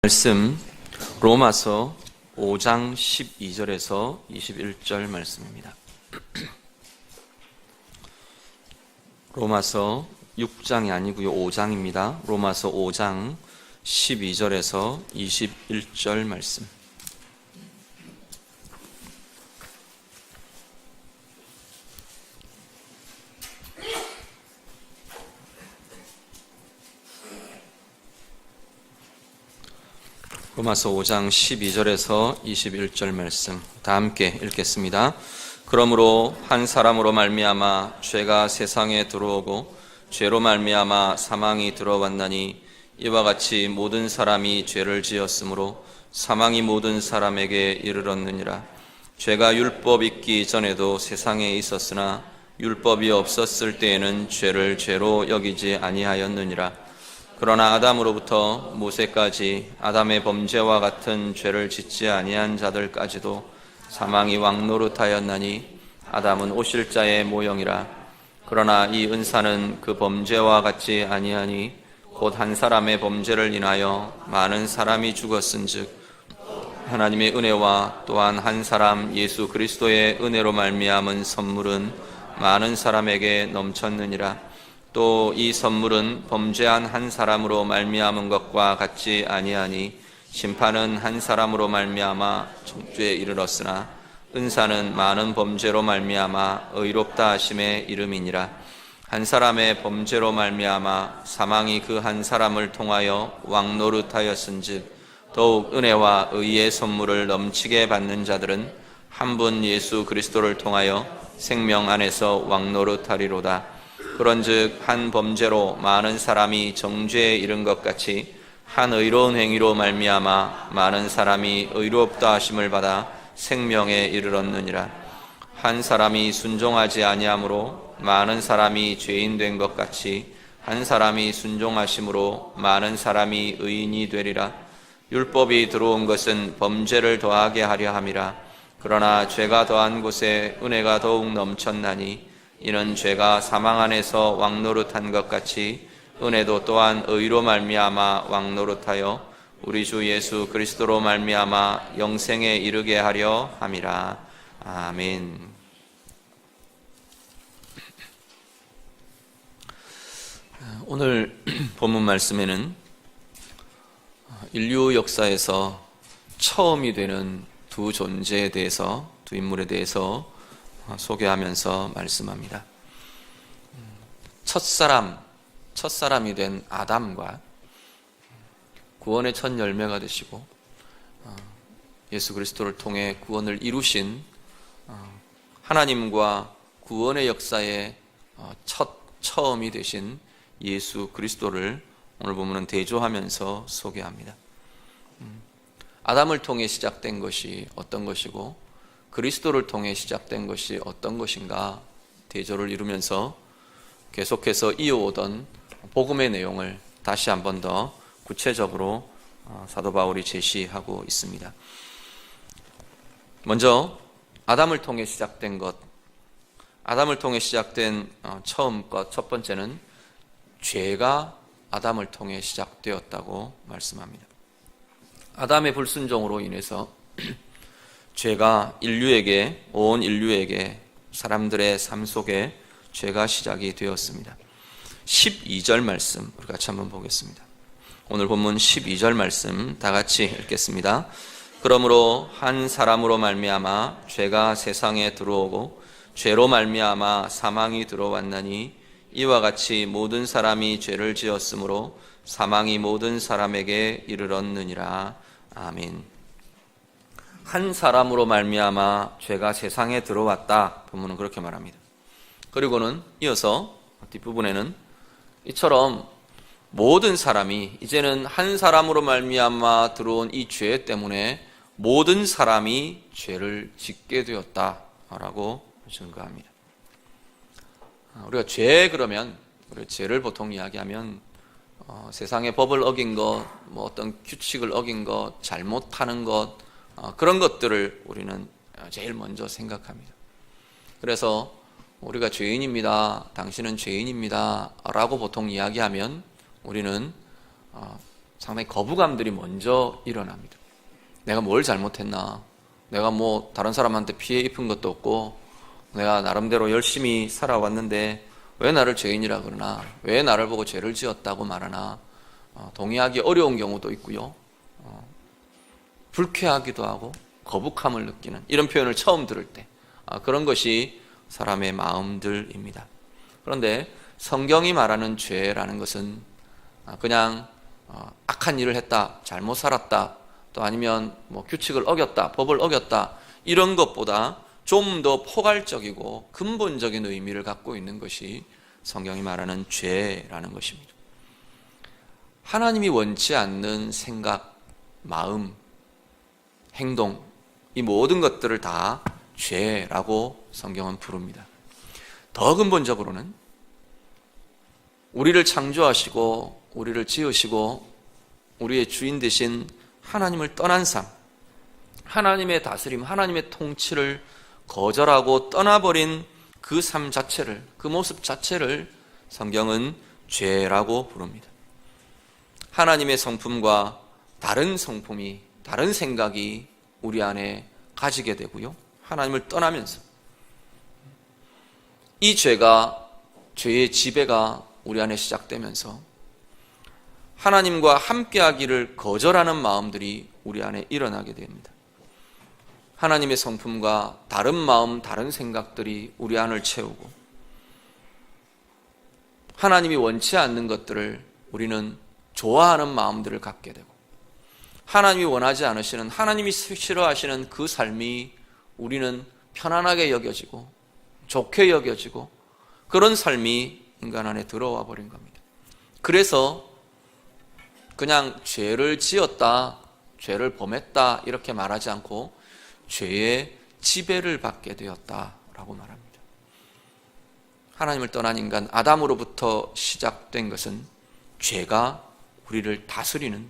말씀 로마서 5장 12절에서 21절 말씀입니다. 로마서 6장이 아니고요, 5장입니다. 로마서 5장 12절에서 21절 말씀. 로마서 5장 12절에서 21절 말씀 다 함께 읽겠습니다. 그러므로 한 사람으로 말미암아 죄가 세상에 들어오고 죄로 말미암아 사망이 들어왔나니 이와 같이 모든 사람이 죄를 지었으므로 사망이 모든 사람에게 이르렀느니라. 죄가 율법 있기 전에도 세상에 있었으나 율법이 없었을 때에는 죄를 죄로 여기지 아니하였느니라. 그러나 아담으로부터 모세까지 아담의 범죄와 같은 죄를 짓지 아니한 자들까지도 사망이 왕노릇하였나니 아담은 오실자의 모형이라. 그러나 이 은사는 그 범죄와 같지 아니하니 곧 한 사람의 범죄를 인하여 많은 사람이 죽었은즉 하나님의 은혜와 또한 한 사람 예수 그리스도의 은혜로 말미암은 선물은 많은 사람에게 넘쳤느니라. 또 이 선물은 범죄한 한 사람으로 말미암은 것과 같지 아니하니 심판은 한 사람으로 말미암아 정죄에 이르렀으나 은사는 많은 범죄로 말미암아 의롭다 하심의 이름이니라. 한 사람의 범죄로 말미암아 사망이 그 한 사람을 통하여 왕노릇하였은즉 더욱 은혜와 의의 선물을 넘치게 받는 자들은 한 분 예수 그리스도를 통하여 생명 안에서 왕노릇하리로다. 그런즉 한 범죄로 많은 사람이 정죄에 이른 것 같이 한 의로운 행위로 말미암아 많은 사람이 의롭다 하심을 받아 생명에 이르렀느니라. 한 사람이 순종하지 아니함으로 많은 사람이 죄인 된 것 같이 한 사람이 순종하심으로 많은 사람이 의인이 되리라. 율법이 들어온 것은 범죄를 더하게 하려 함이라. 그러나 죄가 더한 곳에 은혜가 더욱 넘쳤나니 이는 죄가 사망 안에서 왕노릇한 것 같이 은혜도 또한 의로 말미암아 왕노릇하여 우리 주 예수 그리스도로 말미암아 영생에 이르게 하려 함이라. 아멘. 오늘 본문 말씀에는 인류 역사에서 처음이 되는 두 존재에 대해서, 두 인물에 대해서 소개하면서 말씀합니다. 첫사람이 된 아담과 구원의 첫 열매가 되시고 예수 그리스도를 통해 구원을 이루신 하나님과 구원의 역사의 처음이 되신 예수 그리스도를 오늘 보면은 대조하면서 소개합니다. 아담을 통해 시작된 것이 어떤 것이고 그리스도를 통해 시작된 것이 어떤 것인가 대조를 이루면서 계속해서 이어오던 복음의 내용을 다시 한 번 더 구체적으로 사도 바울이 제시하고 있습니다. 먼저 아담을 통해 시작된 것, 아담을 통해 시작된 처음 것, 첫 번째는 죄가 아담을 통해 시작되었다고 말씀합니다. 아담의 불순종으로 인해서 죄가 온 인류에게 사람들의 삶 속에 죄가 시작이 되었습니다. 12절 말씀 우리 같이 한번 보겠습니다. 오늘 본문 12절 말씀 다 같이 읽겠습니다. 그러므로 한 사람으로 말미암아 죄가 세상에 들어오고 죄로 말미암아 사망이 들어왔나니 이와 같이 모든 사람이 죄를 지었으므로 사망이 모든 사람에게 이르렀느니라. 아멘. 한 사람으로 말미암아 죄가 세상에 들어왔다. 본문은 그렇게 말합니다. 그리고는 이어서 뒷부분에는 이처럼 모든 사람이 이제는 한 사람으로 말미암아 들어온 이 죄 때문에 모든 사람이 죄를 짓게 되었다라고 증거합니다. 우리가 죄 그러면 우리가 죄를 보통 이야기하면 세상의 법을 어긴 것, 어떤 규칙을 어긴 것, 잘못하는 것 그런 것들을 우리는 제일 먼저 생각합니다. 그래서 우리가 죄인입니다, 당신은 죄인입니다 라고 보통 이야기하면 우리는 상당히 거부감들이 먼저 일어납니다. 내가 뭘 잘못했나? 내가 뭐 다른 사람한테 피해 입은 것도 없고 내가 나름대로 열심히 살아왔는데 왜 나를 죄인이라 그러나? 왜 나를 보고 죄를 지었다고 말하나? 동의하기 어려운 경우도 있고요. 불쾌하기도 하고 거북함을 느끼는 이런 표현을 처음 들을 때 그런 것이 사람의 마음들입니다. 그런데 성경이 말하는 죄라는 것은 그냥 악한 일을 했다, 잘못 살았다, 또 아니면 뭐 규칙을 어겼다, 법을 어겼다 이런 것보다 좀 더 포괄적이고 근본적인 의미를 갖고 있는 것이 성경이 말하는 죄라는 것입니다. 하나님이 원치 않는 생각, 마음, 행동 이 모든 것들을 다 죄라고 성경은 부릅니다. 더 근본적으로는 우리를 창조하시고 우리를 지으시고 우리의 주인 되신 하나님을 떠난 삶, 하나님의 다스림, 하나님의 통치를 거절하고 떠나버린 그 삶 자체를, 그 모습 자체를 성경은 죄라고 부릅니다. 하나님의 성품과 다른 성품이, 다른 생각이 우리 안에 가지게 되고요. 하나님을 떠나면서 이 죄가, 죄의 지배가 우리 안에 시작되면서 하나님과 함께하기를 거절하는 마음들이 우리 안에 일어나게 됩니다. 하나님의 성품과 다른 마음, 다른 생각들이 우리 안을 채우고 하나님이 원치 않는 것들을 우리는 좋아하는 마음들을 갖게 되고 하나님이 원하지 않으시는, 하나님이 싫어하시는 그 삶이 우리는 편안하게 여겨지고 좋게 여겨지고 그런 삶이 인간 안에 들어와 버린 겁니다. 그래서 그냥 죄를 지었다, 죄를 범했다 이렇게 말하지 않고 죄의 지배를 받게 되었다라고 말합니다. 하나님을 떠난 인간 아담으로부터 시작된 것은 죄가 우리를 다스리는,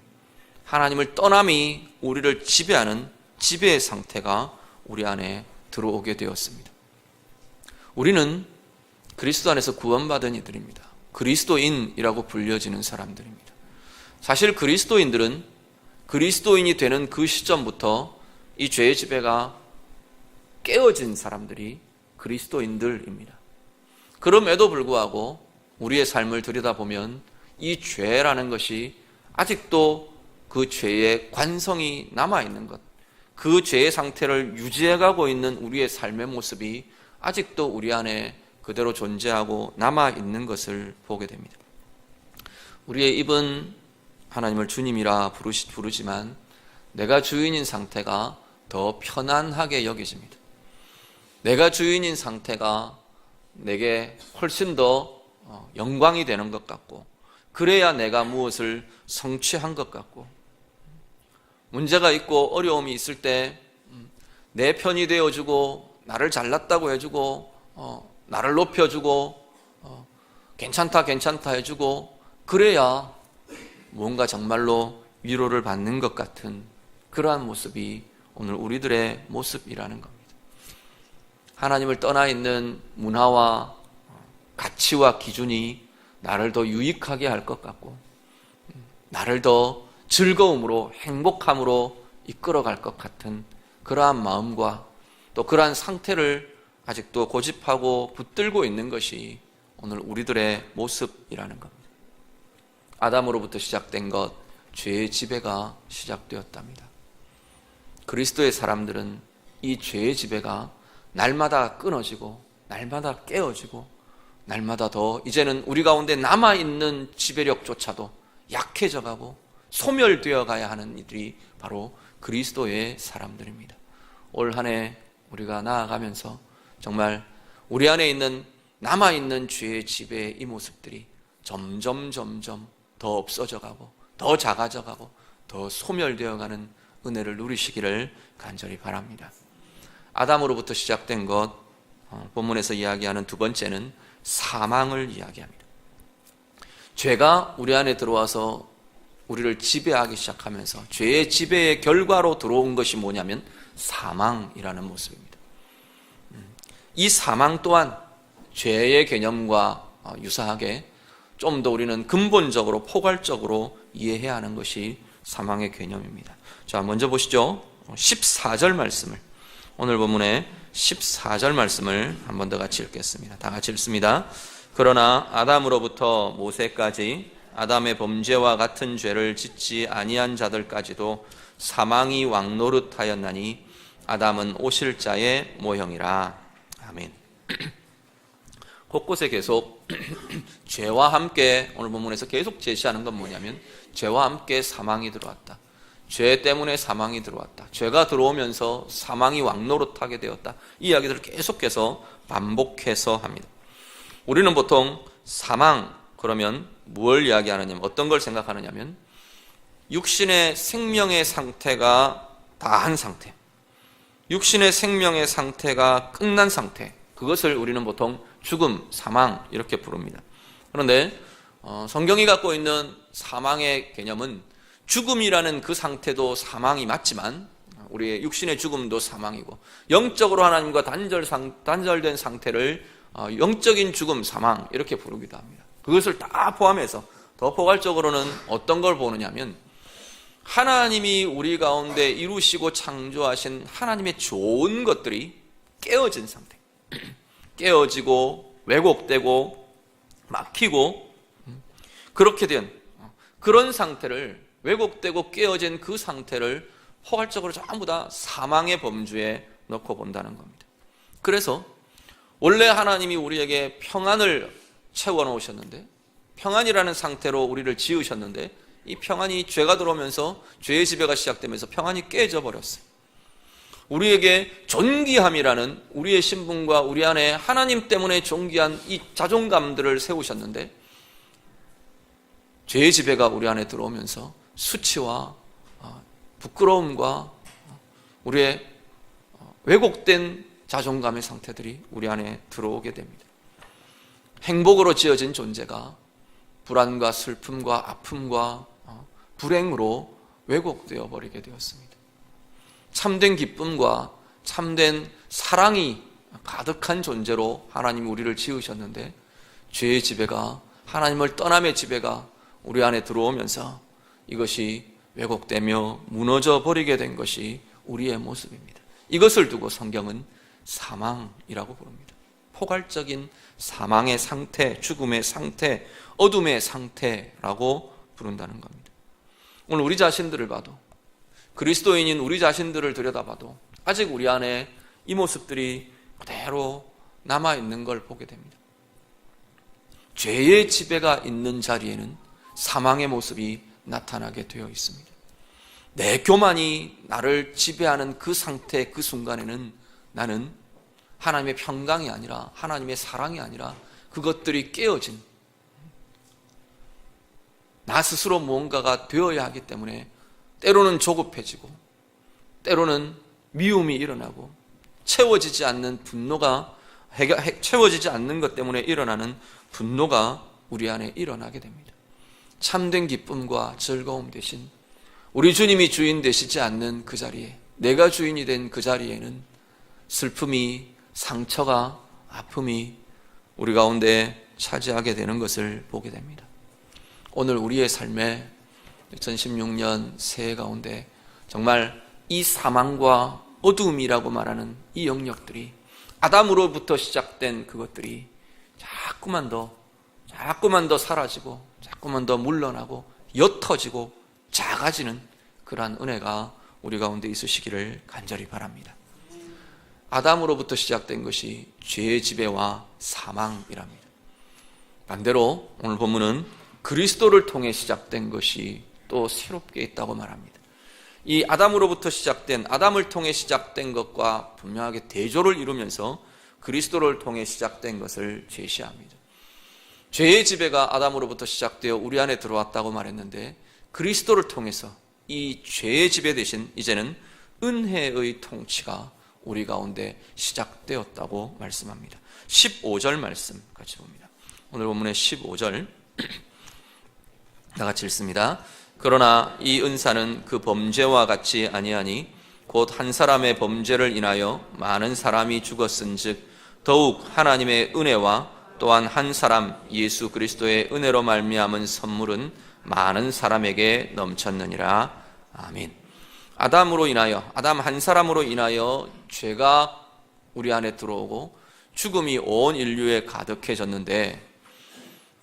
하나님을 떠남이 우리를 지배하는 지배의 상태가 우리 안에 들어오게 되었습니다. 우리는 그리스도 안에서 구원받은 이들입니다. 그리스도인이라고 불려지는 사람들입니다. 사실 그리스도인들은 그리스도인이 되는 그 시점부터 이 죄의 지배가 깨어진 사람들이 그리스도인들입니다. 그럼에도 불구하고 우리의 삶을 들여다보면 이 죄라는 것이 아직도 그 죄의 관성이 남아있는 것, 그 죄의 상태를 유지해가고 있는 우리의 삶의 모습이 아직도 우리 안에 그대로 존재하고 남아있는 것을 보게 됩니다. 우리의 입은 하나님을 주님이라 부르지만 내가 주인인 상태가 더 편안하게 여겨집니다. 내가 주인인 상태가 내게 훨씬 더 영광이 되는 것 같고 그래야 내가 무엇을 성취한 것 같고 문제가 있고 어려움이 있을 때 내 편이 되어주고 나를 잘났다고 해주고 나를 높여주고 괜찮다 해주고 그래야 뭔가 정말로 위로를 받는 것 같은 그러한 모습이 오늘 우리들의 모습이라는 겁니다. 하나님을 떠나 있는 문화와 가치와 기준이 나를 더 유익하게 할 것 같고 나를 더 즐거움으로 행복함으로 이끌어갈 것 같은 그러한 마음과 또 그러한 상태를 아직도 고집하고 붙들고 있는 것이 오늘 우리들의 모습이라는 겁니다. 아담으로부터 시작된 것, 죄의 지배가 시작되었답니다. 그리스도의 사람들은 이 죄의 지배가 날마다 끊어지고 날마다 깨어지고 날마다 더 이제는 우리 가운데 남아있는 지배력조차도 약해져가고 소멸되어 가야 하는 이들이 바로 그리스도의 사람들입니다. 올 한 해 우리가 나아가면서 정말 우리 안에 있는 남아있는 죄의 지배의 이 모습들이 점점 더 없어져 가고 더 작아져 가고 더 소멸되어 가는 은혜를 누리시기를 간절히 바랍니다. 아담으로부터 시작된 것, 본문에서 이야기하는 두 번째는 사망을 이야기합니다. 죄가 우리 안에 들어와서 우리를 지배하기 시작하면서 죄의 지배의 결과로 들어온 것이 뭐냐면 사망이라는 모습입니다. 이 사망 또한 죄의 개념과 유사하게 좀 더 우리는 근본적으로 포괄적으로 이해해야 하는 것이 사망의 개념입니다. 자, 먼저 보시죠. 14절 말씀을, 오늘 본문의 14절 말씀을 한 번 더 같이 읽겠습니다. 다 같이 읽습니다. 그러나 아담으로부터 모세까지 아담의 범죄와 같은 죄를 짓지 아니한 자들까지도 사망이 왕노릇하였나니 아담은 오실 자의 모형이라. 아멘. 곳곳에 계속 죄와 함께, 오늘 본문에서 계속 제시하는 건 뭐냐면, 죄와 함께 사망이 들어왔다, 죄 때문에 사망이 들어왔다, 죄가 들어오면서 사망이 왕노릇하게 되었다, 이 이야기들을 계속해서 반복해서 합니다. 우리는 보통 사망 그러면 뭘 이야기하느냐면, 어떤 걸 생각하느냐면, 육신의 생명의 상태가 다한 상태, 육신의 생명의 상태가 끝난 상태, 그것을 우리는 보통 죽음, 사망 이렇게 부릅니다. 그런데 성경이 갖고 있는 사망의 개념은, 죽음이라는 그 상태도 사망이 맞지만 우리의 육신의 죽음도 사망이고, 영적으로 하나님과 단절된 상태를 영적인 죽음, 사망 이렇게 부르기도 합니다. 그것을 다 포함해서 더 포괄적으로는 어떤 걸 보느냐면, 하나님이 우리 가운데 이루시고 창조하신 하나님의 좋은 것들이 깨어진 상태, 깨어지고 왜곡되고 막히고 그렇게 된 그런 상태를, 왜곡되고 깨어진 그 상태를 포괄적으로 전부 다 사망의 범주에 넣고 본다는 겁니다. 그래서 원래 하나님이 우리에게 평안을 채워놓으셨는데, 평안이라는 상태로 우리를 지으셨는데, 이 평안이 죄가 들어오면서 죄의 지배가 시작되면서 평안이 깨져 버렸어요. 우리에게 존귀함이라는 우리의 신분과 우리 안에 하나님 때문에 존귀한 이 자존감들을 세우셨는데, 죄의 지배가 우리 안에 들어오면서 수치와 부끄러움과 우리의 왜곡된 자존감의 상태들이 우리 안에 들어오게 됩니다. 행복으로 지어진 존재가 불안과 슬픔과 아픔과 불행으로 왜곡되어 버리게 되었습니다. 참된 기쁨과 참된 사랑이 가득한 존재로 하나님이 우리를 지으셨는데, 죄의 지배가, 하나님을 떠남의 지배가 우리 안에 들어오면서 이것이 왜곡되며 무너져 버리게 된 것이 우리의 모습입니다. 이것을 두고 성경은 사망이라고 부릅니다. 포괄적인 사망의 상태, 죽음의 상태, 어둠의 상태라고 부른다는 겁니다. 오늘 우리 자신들을 봐도, 그리스도인인 우리 자신들을 들여다봐도 아직 우리 안에 이 모습들이 그대로 남아있는 걸 보게 됩니다. 죄의 지배가 있는 자리에는 사망의 모습이 나타나게 되어 있습니다. 내 교만이 나를 지배하는 그 상태, 그 순간에는 나는 하나님의 평강이 아니라, 하나님의 사랑이 아니라 그것들이 깨어진, 나 스스로 무언가가 되어야 하기 때문에 때로는 조급해지고, 때로는 미움이 일어나고, 채워지지 않는 분노가, 채워지지 않는 것 때문에 일어나는 분노가 우리 안에 일어나게 됩니다. 참된 기쁨과 즐거움 대신 우리 주님이 주인 되시지 않는 그 자리에, 내가 주인이 된 그 자리에는 슬픔이, 상처가, 아픔이 우리 가운데 차지하게 되는 것을 보게 됩니다. 오늘 우리의 삶에 2016년 새해 가운데 정말 이 사망과 어둠이라고 말하는 이 영역들이, 아담으로부터 시작된 그것들이 자꾸만 더 사라지고, 자꾸만 더 물러나고, 옅어지고 작아지는 그러한 은혜가 우리 가운데 있으시기를 간절히 바랍니다. 아담으로부터 시작된 것이 죄의 지배와 사망이랍니다. 반대로 오늘 본문은 그리스도를 통해 시작된 것이 또 새롭게 있다고 말합니다. 이 아담으로부터 시작된, 아담을 통해 시작된 것과 분명하게 대조를 이루면서 그리스도를 통해 시작된 것을 제시합니다. 죄의 지배가 아담으로부터 시작되어 우리 안에 들어왔다고 말했는데, 그리스도를 통해서 이 죄의 지배 대신 이제는 은혜의 통치가 우리 가운데 시작되었다고 말씀합니다. 15절 말씀 같이 봅니다. 오늘 본문의 15절 다 같이 읽습니다. 그러나 이 은사는 그 범죄와 같이 아니하니 곧 한 사람의 범죄를 인하여 많은 사람이 죽었은즉 더욱 하나님의 은혜와 또한 한 사람 예수 그리스도의 은혜로 말미암은 선물은 많은 사람에게 넘쳤느니라. 아멘. 아담 한 사람으로 인하여 죄가 우리 안에 들어오고 죽음이 온 인류에 가득해졌는데,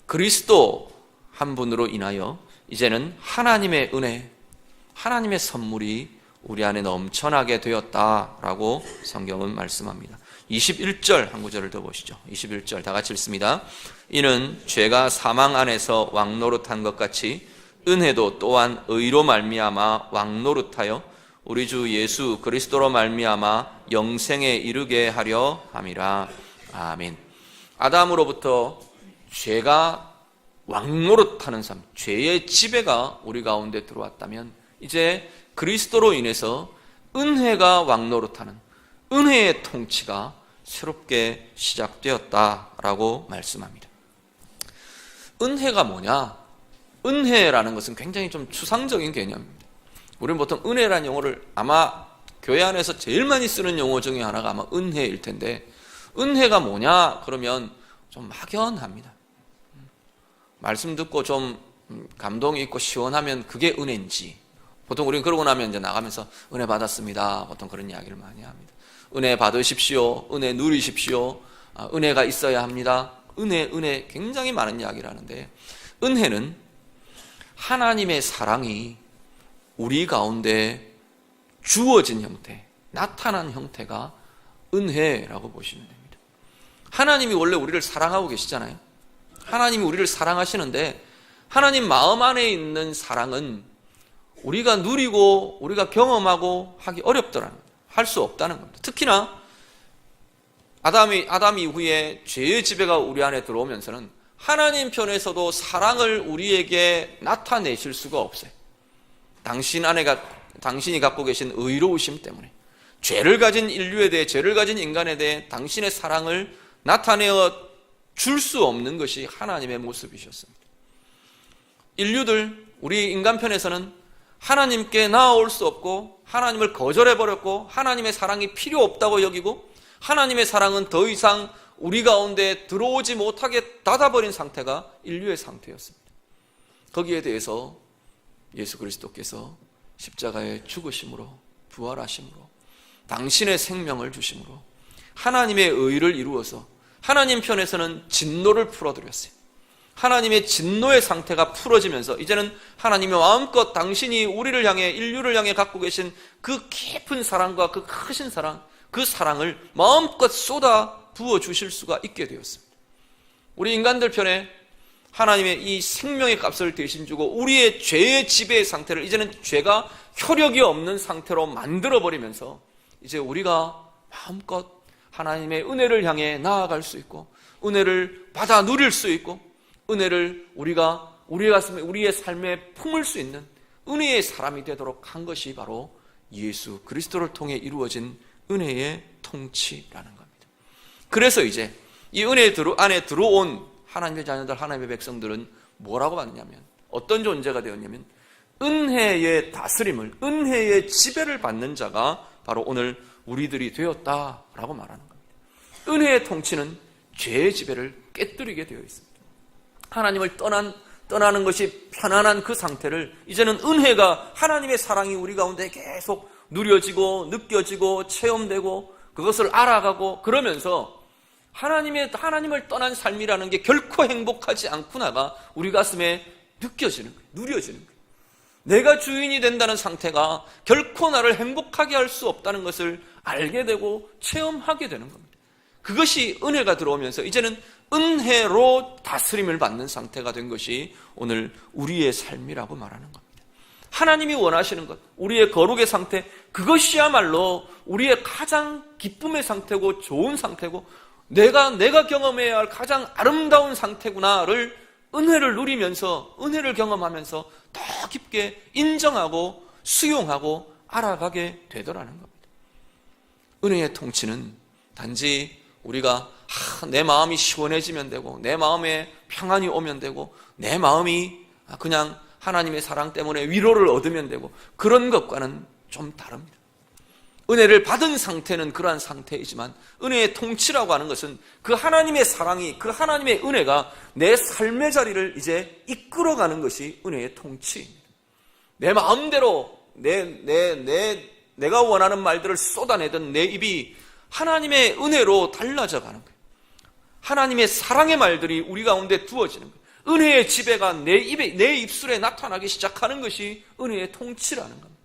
그리스도 한 분으로 인하여 이제는 하나님의 은혜, 하나님의 선물이 우리 안에 넘쳐나게 되었다라고 성경은 말씀합니다. 21절 한 구절을 더 보시죠. 21절 다 같이 읽습니다. 이는 죄가 사망 안에서 왕노릇한 것 같이 은혜도 또한 의로 말미암아 왕노릇하여 우리 주 예수 그리스도로 말미암아 영생에 이르게 하려 함이라. 아멘. 아담으로부터 죄가 왕노릇하는 삶, 죄의 지배가 우리 가운데 들어왔다면, 이제 그리스도로 인해서 은혜가 왕노릇하는 은혜의 통치가 새롭게 시작되었다라고 말씀합니다. 은혜가 뭐냐? 은혜라는 것은 굉장히 좀 추상적인 개념입니다. 우리는 보통 은혜라는 용어를 아마 교회 안에서 제일 많이 쓰는 용어 중에 하나가 아마 은혜일 텐데, 은혜가 뭐냐? 그러면 좀 막연합니다. 말씀 듣고 좀 감동이 있고 시원하면 그게 은혜인지, 보통 우리는 그러고 나면 이제 나가면서 은혜 받았습니다, 보통 그런 이야기를 많이 합니다. 은혜 받으십시오, 은혜 누리십시오, 은혜가 있어야 합니다. 은혜 굉장히 많은 이야기를 하는데, 은혜는 하나님의 사랑이 우리 가운데 주어진 형태, 나타난 형태가 은혜라고 보시면 됩니다. 하나님이 원래 우리를 사랑하고 계시잖아요. 하나님이 우리를 사랑하시는데, 하나님 마음 안에 있는 사랑은 우리가 누리고 우리가 경험하고 하기 어렵더라는 거예요. 할 수 없다는 겁니다. 특히나 아담 이후에 죄의 지배가 우리 안에 들어오면서는 하나님 편에서도 사랑을 우리에게 나타내실 수가 없어요. 당신이 갖고 계신 의로우심 때문에, 죄를 가진 인류에 대해, 죄를 가진 인간에 대해 당신의 사랑을 나타내어 줄 수 없는 것이 하나님의 모습이셨습니다. 인류들, 우리 인간 편에서는 하나님께 나아올 수 없고 하나님을 거절해버렸고 하나님의 사랑이 필요 없다고 여기고, 하나님의 사랑은 더 이상 우리 가운데 들어오지 못하게 닫아버린 상태가 인류의 상태였습니다. 거기에 대해서 예수 그리스도께서 십자가에 죽으심으로, 부활하심으로, 당신의 생명을 주심으로 하나님의 의를 이루어서 하나님 편에서는 진노를 풀어드렸어요. 하나님의 진노의 상태가 풀어지면서 이제는 하나님이 마음껏 당신이 우리를 향해, 인류를 향해 갖고 계신 그 깊은 사랑과 그 크신 사랑, 그 사랑을 마음껏 쏟아 부어주실 수가 있게 되었습니다. 우리 인간들 편에 하나님의 이 생명의 값을 대신 주고 우리의 죄의 지배의 상태를 이제는 죄가 효력이 없는 상태로 만들어버리면서 이제 우리가 마음껏 하나님의 은혜를 향해 나아갈 수 있고, 은혜를 받아 누릴 수 있고, 은혜를 우리가 우리의 가슴에, 우리의 삶에 품을 수 있는 은혜의 사람이 되도록 한 것이 바로 예수 그리스도를 통해 이루어진 은혜의 통치라는 겁니다. 그래서 이제 이 은혜 안에 들어온 하나님의 자녀들, 하나님의 백성들은 뭐라고 받느냐면, 어떤 존재가 되었냐면, 은혜의 다스림을, 은혜의 지배를 받는 자가 바로 오늘 우리들이 되었다라고 말하는 겁니다. 은혜의 통치는 죄의 지배를 깨뜨리게 되어 있습니다. 하나님을 떠나는 것이 편안한 그 상태를 이제는 은혜가, 하나님의 사랑이 우리 가운데 계속 누려지고 느껴지고 체험되고 그것을 알아가고 그러면서 하나님을 떠난 삶이라는 게 결코 행복하지 않구나가 우리 가슴에 느껴지는 거예요. 누려지는 거예요. 내가 주인이 된다는 상태가 결코 나를 행복하게 할 수 없다는 것을 알게 되고 체험하게 되는 겁니다. 그것이 은혜가 들어오면서 이제는 은혜로 다스림을 받는 상태가 된 것이 오늘 우리의 삶이라고 말하는 겁니다. 하나님이 원하시는 것, 우리의 거룩의 상태, 그것이야말로 우리의 가장 기쁨의 상태고 좋은 상태고 내가 경험해야 할 가장 아름다운 상태구나를 은혜를 누리면서, 은혜를 경험하면서 더 깊게 인정하고 수용하고 알아가게 되더라는 겁니다. 은혜의 통치는 단지 우리가 내 마음이 시원해지면 되고, 내 마음에 평안이 오면 되고, 내 마음이 그냥 하나님의 사랑 때문에 위로를 얻으면 되고, 그런 것과는 좀 다릅니다. 은혜를 받은 상태는 그러한 상태이지만 은혜의 통치라고 하는 것은 그 하나님의 사랑이, 그 하나님의 은혜가 내 삶의 자리를 이제 이끌어가는 것이 은혜의 통치입니다. 내 마음대로 내가 원하는 말들을 쏟아내던 내 입이 하나님의 은혜로 달라져 가는 거예요. 하나님의 사랑의 말들이 우리 가운데 두어지는 거예요. 은혜의 지배가 내 입술에 나타나기 시작하는 것이 은혜의 통치라는 겁니다.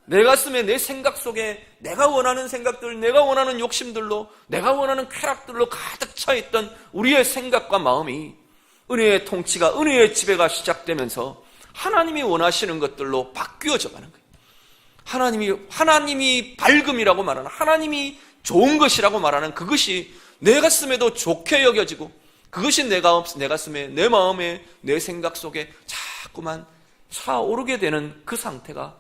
내 가슴에, 내 생각 속에 내가 원하는 생각들, 내가 원하는 욕심들로, 내가 원하는 쾌락들로 가득 차 있던 우리의 생각과 마음이 은혜의 통치가, 은혜의 지배가 시작되면서 하나님이 원하시는 것들로 바뀌어져 가는 거예요. 하나님이 밝음이라고 말하는, 하나님이 좋은 것이라고 말하는 그것이 내 가슴에도 좋게 여겨지고, 그것이 내 가슴에, 내 마음에, 내 생각 속에 자꾸만 차오르게 되는 그 상태가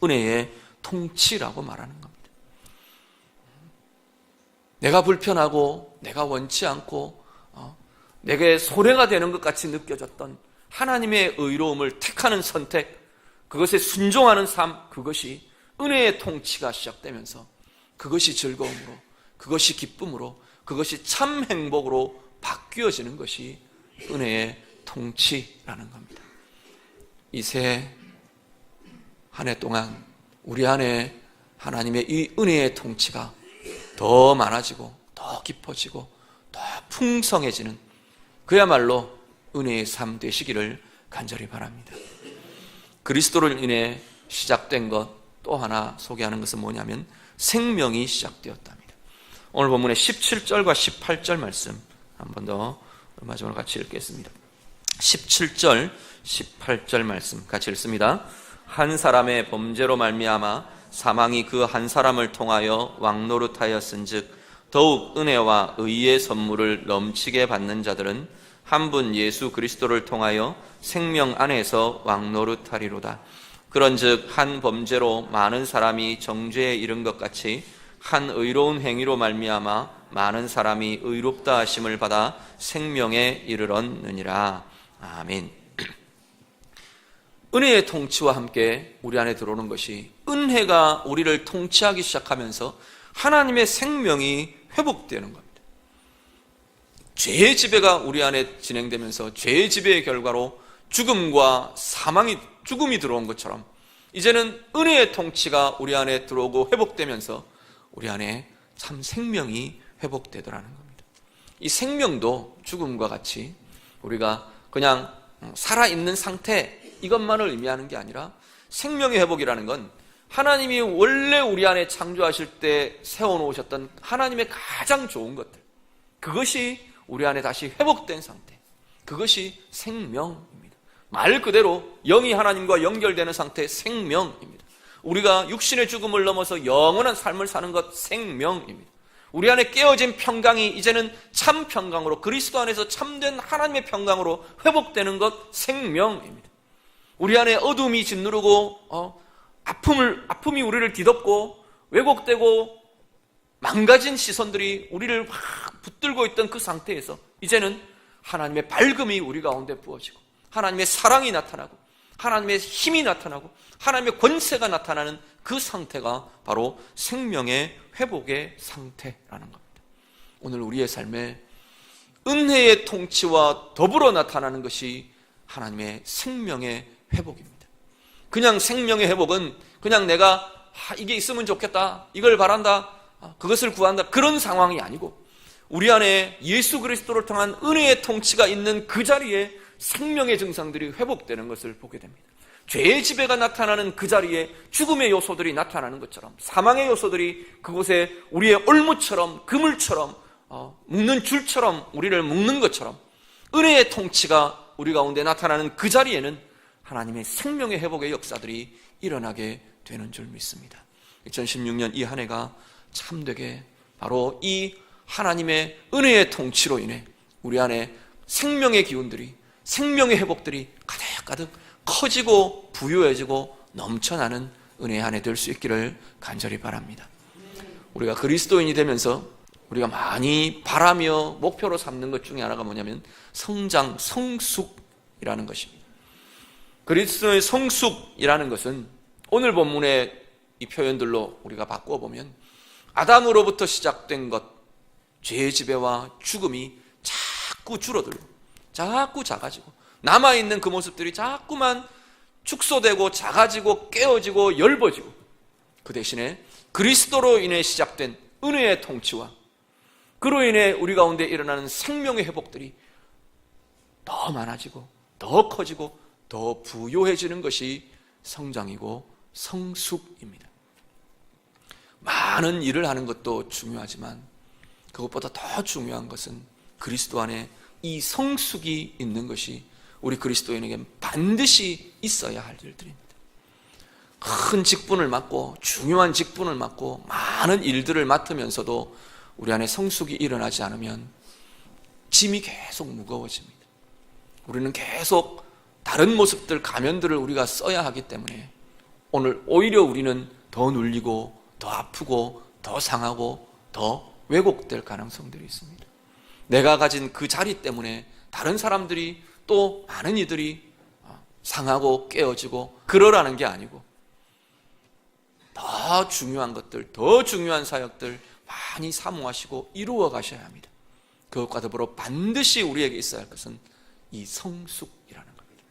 은혜의 통치라고 말하는 겁니다. 내가 불편하고 내가 원치 않고 내게 손해가 되는 것 같이 느껴졌던 하나님의 의로움을 택하는 선택, 그것에 순종하는 삶, 그것이 은혜의 통치가 시작되면서 그것이 즐거움으로, 그것이 기쁨으로, 그것이 참 행복으로 바뀌어지는 것이 은혜의 통치라는 겁니다. 이 새 한 해 동안 우리 안에 하나님의 이 은혜의 통치가 더 많아지고 더 깊어지고 더 풍성해지는 그야말로 은혜의 삶 되시기를 간절히 바랍니다. 그리스도로 인해 시작된 것 또 하나 소개하는 것은 뭐냐면 생명이 시작되었답니다. 오늘 본문의 17절과 18절 말씀 한 번 더 마지막으로 같이 읽겠습니다. 17절, 18절 말씀 같이 읽습니다. 한 사람의 범죄로 말미암아 사망이 그 한 사람을 통하여 왕노릇하였은즉 더욱 은혜와 의의 선물을 넘치게 받는 자들은 한 분 예수 그리스도를 통하여 생명 안에서 왕노릇하리로다. 그런즉 한 범죄로 많은 사람이 정죄에 이른 것 같이 한 의로운 행위로 말미암아 많은 사람이 의롭다 하심을 받아 생명에 이르렀느니라. 아멘. 은혜의 통치와 함께 우리 안에 들어오는 것이, 은혜가 우리를 통치하기 시작하면서 하나님의 생명이 회복되는 겁니다. 죄의 지배가 우리 안에 진행되면서 죄의 지배의 결과로 죽음과 죽음이 들어온 것처럼 이제는 은혜의 통치가 우리 안에 들어오고 회복되면서 우리 안에 참 생명이 회복되더라는 겁니다. 이 생명도 죽음과 같이 우리가 그냥 살아있는 상태, 이것만을 의미하는 게 아니라 생명의 회복이라는 건 하나님이 원래 우리 안에 창조하실 때 세워놓으셨던 하나님의 가장 좋은 것들, 그것이 우리 안에 다시 회복된 상태, 그것이 생명입니다. 말 그대로 영이 하나님과 연결되는 상태, 생명입니다. 우리가 육신의 죽음을 넘어서 영원한 삶을 사는 것, 생명입니다. 우리 안에 깨어진 평강이 이제는 참 평강으로, 그리스도 안에서 참된 하나님의 평강으로 회복되는 것, 생명입니다. 우리 안에 어둠이 짓누르고 아픔이 우리를 뒤덮고 왜곡되고 망가진 시선들이 우리를 확 붙들고 있던 그 상태에서 이제는 하나님의 밝음이 우리 가운데 부어지고 하나님의 사랑이 나타나고 하나님의 힘이 나타나고 하나님의 권세가 나타나는 그 상태가 바로 생명의 회복의 상태라는 겁니다. 오늘 우리의 삶에 은혜의 통치와 더불어 나타나는 것이 하나님의 생명의 회복입니다. 그냥 생명의 회복은 그냥 내가 이게 있으면 좋겠다, 이걸 바란다, 그것을 구한다, 그런 상황이 아니고 우리 안에 예수 그리스도를 통한 은혜의 통치가 있는 그 자리에 생명의 증상들이 회복되는 것을 보게 됩니다. 죄의 지배가 나타나는 그 자리에 죽음의 요소들이 나타나는 것처럼, 사망의 요소들이 그곳에 우리의 올무처럼, 그물처럼, 묶는 줄처럼 우리를 묶는 것처럼 은혜의 통치가 우리 가운데 나타나는 그 자리에는 하나님의 생명의 회복의 역사들이 일어나게 되는 줄 믿습니다. 2016년 이 한 해가 참되게 바로 이 하나님의 은혜의 통치로 인해 우리 안에 생명의 기운들이, 생명의 회복들이 가득가득 커지고 부유해지고 넘쳐나는 은혜의 한 해 될 수 있기를 간절히 바랍니다. 우리가 그리스도인이 되면서 우리가 많이 바라며 목표로 삼는 것 중에 하나가 뭐냐면 성장, 성숙이라는 것입니다. 그리스도의 성숙이라는 것은 오늘 본문의 이 표현들로 우리가 바꿔보면 아담으로부터 시작된 것, 죄의 지배와 죽음이 자꾸 줄어들고 자꾸 작아지고 남아있는 그 모습들이 자꾸만 축소되고 작아지고 깨어지고 엷어지고, 그 대신에 그리스도로 인해 시작된 은혜의 통치와 그로 인해 우리 가운데 일어나는 생명의 회복들이 더 많아지고 더 커지고 더 부요해지는 것이 성장이고 성숙입니다. 많은 일을 하는 것도 중요하지만 그것보다 더 중요한 것은 그리스도 안에 이 성숙이 있는 것이 우리 그리스도인에게 반드시 있어야 할 일들입니다. 큰 직분을 맡고 중요한 직분을 맡고 많은 일들을 맡으면서도 우리 안에 성숙이 일어나지 않으면 짐이 계속 무거워집니다. 우리는 계속 다른 모습들, 가면들을 우리가 써야 하기 때문에 오늘 오히려 우리는 더 눌리고 더 아프고 더 상하고 더 왜곡될 가능성들이 있습니다. 내가 가진 그 자리 때문에 다른 사람들이 또 많은 이들이 상하고 깨어지고 그러라는 게 아니고 더 중요한 것들, 더 중요한 사역들 많이 사모하시고 이루어 가셔야 합니다. 그것과 더불어 반드시 우리에게 있어야 할 것은 이 성숙이라는 겁니다.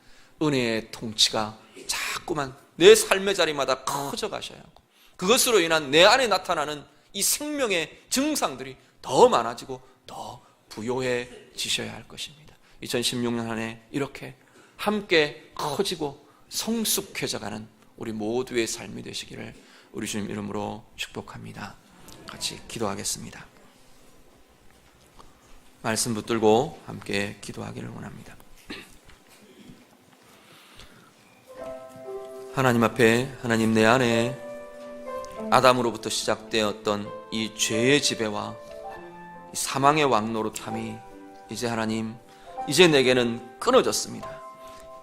은혜의 통치가 자꾸만 내 삶의 자리마다 커져 가셔야 하고 그것으로 인한 내 안에 나타나는 이 생명의 증상들이 더 많아지고 더 부요해지셔야 할 것입니다. 2016년 한 해 이렇게 함께 커지고 성숙해져가는 우리 모두의 삶이 되시기를 우리 주님 이름으로 축복합니다. 같이 기도하겠습니다. 말씀 붙들고 함께 기도하기를 원합니다. 하나님 앞에, 하나님 내 안에 아담으로부터 시작되었던 이 죄의 지배와 사망의 왕노릇함이 이제 하나님, 이제 내게는 끊어졌습니다.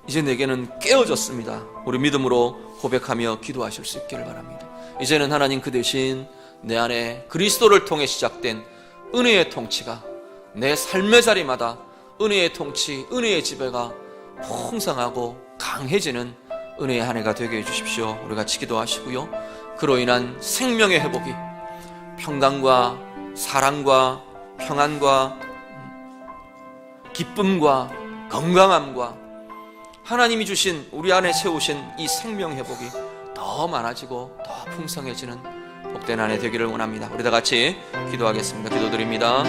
이제 내게는 깨어졌습니다. 우리 믿음으로 고백하며 기도하실 수 있기를 바랍니다. 이제는 하나님 그 대신 내 안에 그리스도를 통해 시작된 은혜의 통치가 내 삶의 자리마다 은혜의 통치, 은혜의 지배가 풍성하고 강해지는 은혜의 한 해가 되게 해주십시오. 우리 같이 기도하시고요. 그로 인한 생명의 회복이 평강과 사랑과 평안과 기쁨과 건강함과 하나님이 주신 우리 안에 세우신 이 생명 회복이 더 많아지고 더 풍성해지는 복된 한 해 되기를 원합니다. 우리 다 같이 기도하겠습니다. 기도드립니다.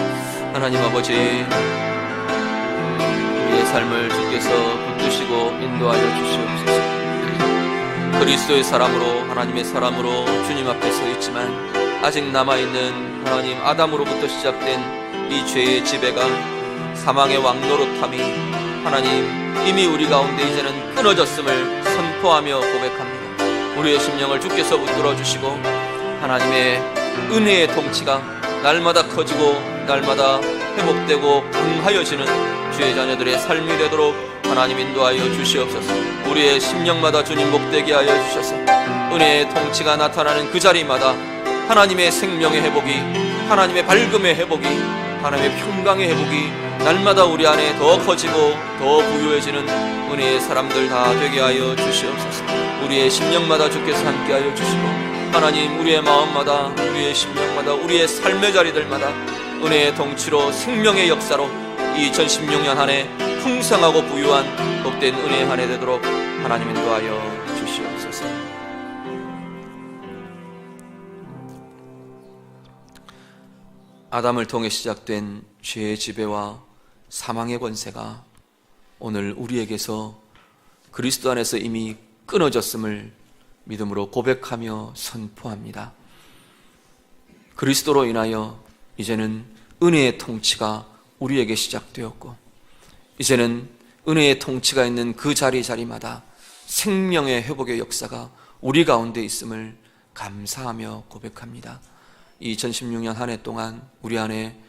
하나님 아버지, 우리의 삶을 주께서 붙드시고 인도하여 주시옵소서. 그리스도의 사람으로, 하나님의 사람으로 주님 앞에 서 있지만 아직 남아있는 하나님 아담으로부터 시작된 이 죄의 지배가 사망의 왕노릇함이 하나님 이미 우리 가운데 이제는 끊어졌음을 선포하며 고백합니다. 우리의 심령을 주께서 붙들어 주시고 하나님의 은혜의 통치가 날마다 커지고 날마다 회복되고 강하여지는 주의 자녀들의 삶이 되도록 하나님 인도하여 주시옵소서. 우리의 심령마다 주님 복되게 하여 주셔서 은혜의 통치가 나타나는 그 자리마다 하나님의 생명의 회복이, 하나님의 밝음의 회복이, 하나님의 평강의 회복이 날마다 우리 안에 더 커지고 더 부유해지는 은혜의 사람들 다 되게 하여 주시옵소서. 우리의 심령마다 주께서 함께하여 주시고 하나님 우리의 마음마다, 우리의 심령마다, 우리의 삶의 자리들마다 은혜의 통치로 생명의 역사로 2016년 한 해 풍성하고 부유한 복된 은혜의 한 해 되도록 하나님 인도하여 주시옵소서. 아담을 통해 시작된 죄의 지배와 사망의 권세가 오늘 우리에게서 그리스도 안에서 이미 끊어졌음을 믿음으로 고백하며 선포합니다. 그리스도로 인하여 이제는 은혜의 통치가 우리에게 시작되었고 이제는 은혜의 통치가 있는 그 자리마다 생명의 회복의 역사가 우리 가운데 있음을 감사하며 고백합니다. 2016년 한 해 동안 우리 안에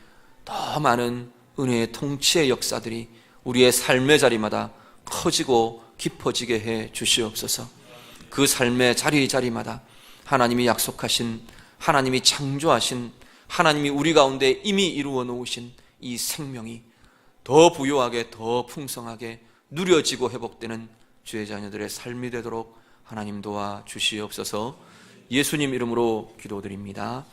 더 많은 은혜의 통치의 역사들이 우리의 삶의 자리마다 커지고 깊어지게 해 주시옵소서. 그 삶의 자리마다 하나님이 약속하신, 하나님이 창조하신, 하나님이 우리 가운데 이미 이루어 놓으신 이 생명이 더 부요하게, 더 풍성하게 누려지고 회복되는 주의 자녀들의 삶이 되도록 하나님 도와 주시옵소서. 예수님 이름으로 기도드립니다.